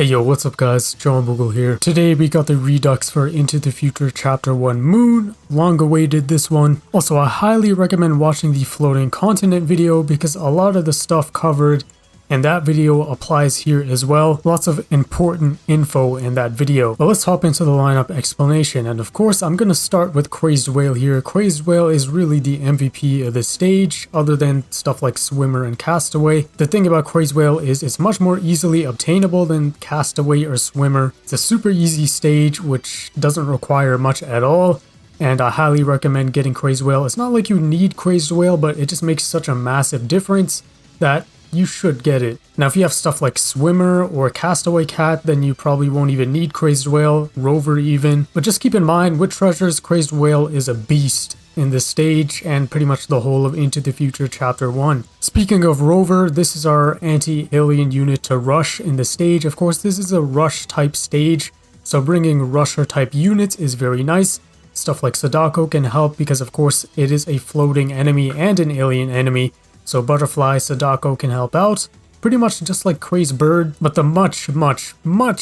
Hey yo, what's up guys, John Boogle here. Today we got the Redux for Into the Future Chapter 1 Moon. Long awaited this one. Also, I highly recommend watching the floating continent video because a lot of the stuff covered in that video applies here as well. Lots of important info in that video. But let's hop into the lineup explanation. And of course, I'm going to start with Crazed Whale here. Crazed Whale is really the MVP of the stage, other than stuff like Swimmer and Castaway. The thing about Crazed Whale is it's much more easily obtainable than Castaway or Swimmer. It's a super easy stage, which doesn't require much at all. And I highly recommend getting Crazed Whale. It's not like you need Crazed Whale, but it just makes such a massive difference that you should get it. Now, if you have stuff like Swimmer or Castaway Cat, then you probably won't even need Crazed Whale, Rover even. But just keep in mind, with treasures, Crazed Whale is a beast in this stage and pretty much the whole of Into the Future Chapter 1. Speaking of Rover, this is our anti-alien unit to rush in the stage. Of course, this is a rush type stage, so bringing rusher type units is very nice. Stuff like Sadako can help because of course it is a floating enemy and an alien enemy. So Butterfly, Sadako can help out, pretty much just like Crazed Bird, but the much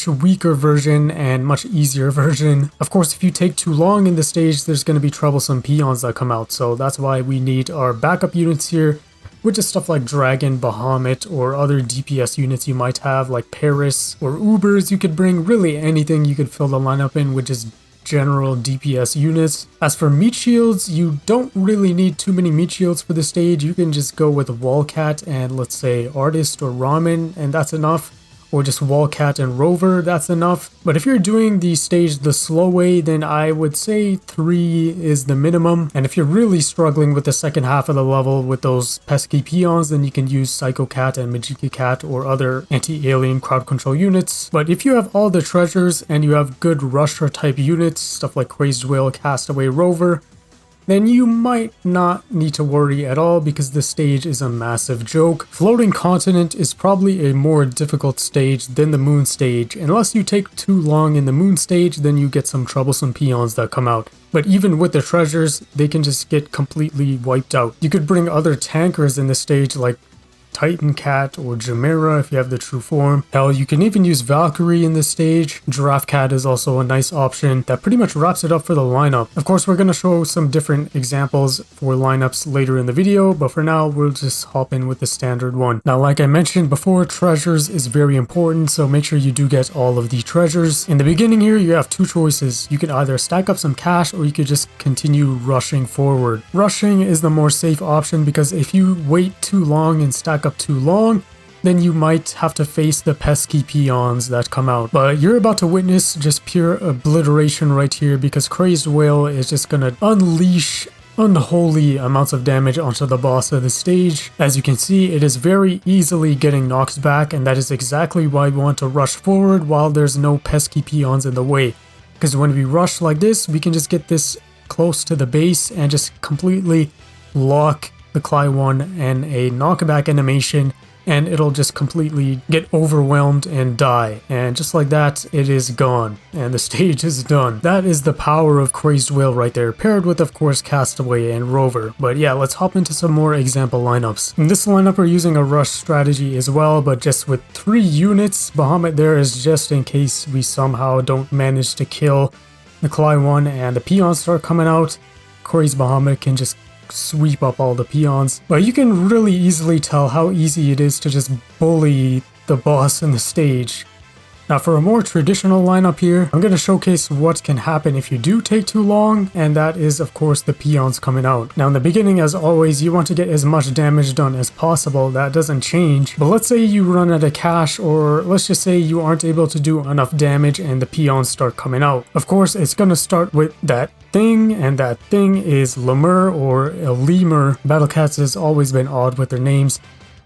weaker version and much easier version. Of course, if you take too long in the stage, there's going to be troublesome peons that come out, so that's why we need our backup units here, which is stuff like Dragon, Bahamut, or other DPS units you might have, like Paris, or Ubers you could bring, really anything you could fill the lineup in, which is general DPS units. As for meat shields, you don't really need too many meat shields for the stage. You can just go with Wallcat and let's say Artist or Ramen, and that's enough. Or just Wallcat and Rover, that's enough. But if you're doing the stage the slow way, then I would say 3 is the minimum. And if you're really struggling with the second half of the level with those pesky peons, then you can use Psycho Cat and Majiki Cat or other anti-alien crowd control units. But if you have all the treasures and you have good rusher type units, stuff like Crazed Whale, Castaway, Rover, then you might not need to worry at all because the stage is a massive joke. Floating Continent is probably a more difficult stage than the Moon stage. Unless you take too long in the Moon stage, then you get some troublesome peons that come out. But even with the treasures, they can just get completely wiped out. You could bring other tankers in the stage like Titan Cat or Chimera if you have the true form. Hell, you can even use Valkyrie in this stage. Giraffe Cat is also a nice option that pretty much wraps it up for the lineup. Of course, we're going to show some different examples for lineups later in the video, but for now, we'll just hop in with the standard one. Now, like I mentioned before, treasures is very important, so make sure you do get all of the treasures. In the beginning here, you have two choices. You could either stack up some cash or you could just continue rushing forward. Rushing is the more safe option because if you wait too long and stack up too long, then you might have to face the pesky peons that come out. But you're about to witness just pure obliteration right here because Crazed Whale is just gonna unleash unholy amounts of damage onto the boss of the stage. As you can see, it is very easily getting knocked back, and that is exactly why we want to rush forward while there's no pesky peons in the way. Because when we rush like this, we can just get this close to the base and just completely lock the Cli-One and a knockback animation, and it'll just completely get overwhelmed and die. And just like that, it is gone and the stage is done. That is the power of Crazed Whale right there, paired with of course Castaway and Rover. But yeah, let's hop into some more example lineups. In this lineup we're using a rush strategy as well, but just with 3 units. Bahamut there is just in case we somehow don't manage to kill the Cli-One and the peons start coming out. Crazed Bahamut can just sweep up all the peons. But you can really easily tell how easy it is to just bully the boss in the stage. Now for a more traditional lineup here, I'm going to showcase what can happen if you do take too long, and that is of course the peons coming out. Now in the beginning, as always, you want to get as much damage done as possible. That doesn't change. But let's say you run out of cash, or let's just say you aren't able to do enough damage and the peons start coming out. Of course, it's going to start with that thing, and that thing is Lemur or a Lemur. Battle Cats has always been odd with their names.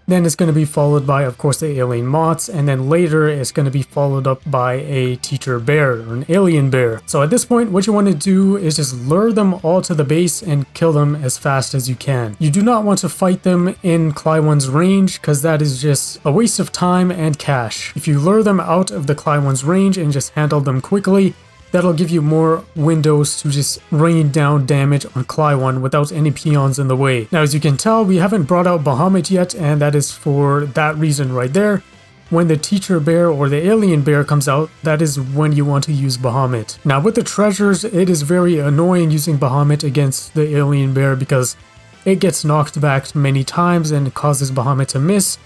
Then it's going to be followed by, of course, the alien moths, and then later it's going to be followed up by a teacher bear, or an alien bear. So at this point, what you want to do is just lure them all to the base and kill them as fast as you can. You do not want to fight them in Cli-One's range, because that is just a waste of time and cash. If you lure them out of the Cli-One's range and just handle them quickly, that'll give you more windows to just rain down damage on Cli-One without any peons in the way. Now, as you can tell, we haven't brought out Bahamut yet, and that is for that reason right there. when the teacher bear or the alien bear comes out, that is when you want to use Bahamut. Now with the treasures, it is very annoying using Bahamut against the alien bear because it gets knocked back many times and causes Bahamut to miss.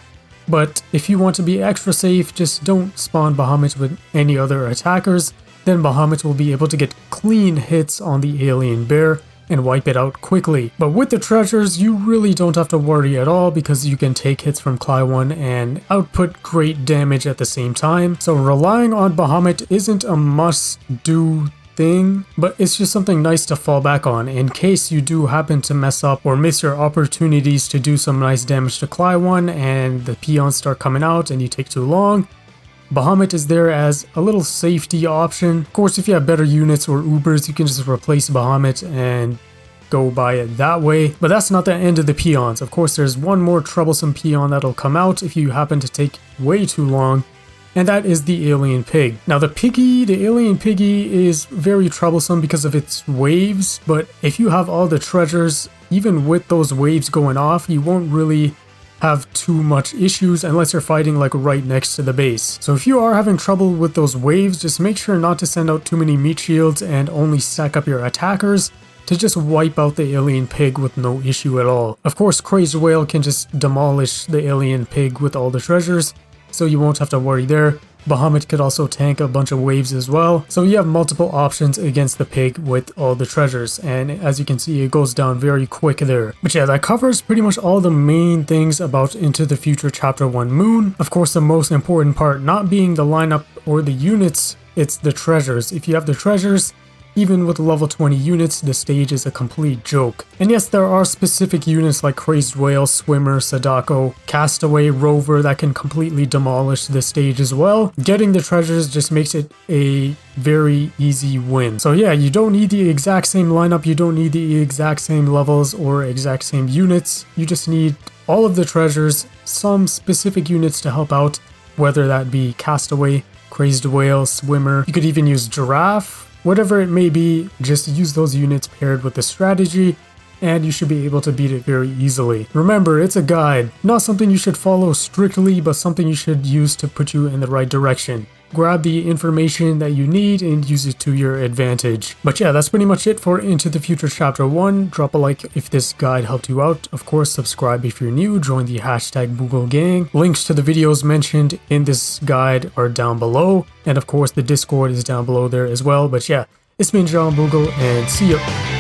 But if you want to be extra safe, just don't spawn Bahamut with any other attackers. Then Bahamut will be able to get clean hits on the alien bear and wipe it out quickly. But with the treasures, you really don't have to worry at all because you can take hits from Cli-One and output great damage at the same time. So relying on Bahamut isn't a must-do thing, but it's just something nice to fall back on in case you do happen to mess up or miss your opportunities to do some nice damage to Cli-One and the peons start coming out and you take too long. Bahamut is there as a little safety option. Of course, if you have better units or Ubers, you can just replace Bahamut and go by it that way. But that's not the end of the peons. Of course, there's one more troublesome peon that'll come out if you happen to take way too long, and that is the alien pig. Now the alien piggy is very troublesome because of its waves, but if you have all the treasures, even with those waves going off, you won't really have too much issues unless you're fighting like right next to the base. So if you are having trouble with those waves, just make sure not to send out too many meat shields and only stack up your attackers to just wipe out the alien pig with no issue at all. Of course, Crazed Whale can just demolish the alien pig with all the treasures, so you won't have to worry there. Bahamut could also tank a bunch of waves as well, so you have multiple options against the pig with all the treasures, and as you can see, it goes down very quick there. But yeah, that covers pretty much all the main things about Into the Future Chapter 1 Moon. Of course, the most important part not being the lineup or the units, it's the treasures. If you have the treasures, even with level 20 units, the stage is a complete joke. And yes, there are specific units like Crazed Whale, Swimmer, Sadako, Castaway, Rover that can completely demolish the stage as well. Getting the treasures just makes it a very easy win. So yeah, you don't need the exact same lineup, you don't need the exact same levels or exact same units. You just need all of the treasures, some specific units to help out, whether that be Castaway, Crazed Whale, Swimmer. You could even use Giraffe. Whatever it may be, just use those units paired with the strategy and you should be able to beat it very easily. Remember, it's a guide, not something you should follow strictly, but something you should use to put you in the right direction. Grab the information that you need and use it to your advantage. But yeah, that's pretty much it for Into the Future Chapter 1. Drop a like if this guide helped you out. Of course, subscribe if you're new. Join the hashtag Boogle gang. Links to the videos mentioned in this guide are down below. And of course, the Discord is down below there as well. But yeah, it's been John Boogle and see ya.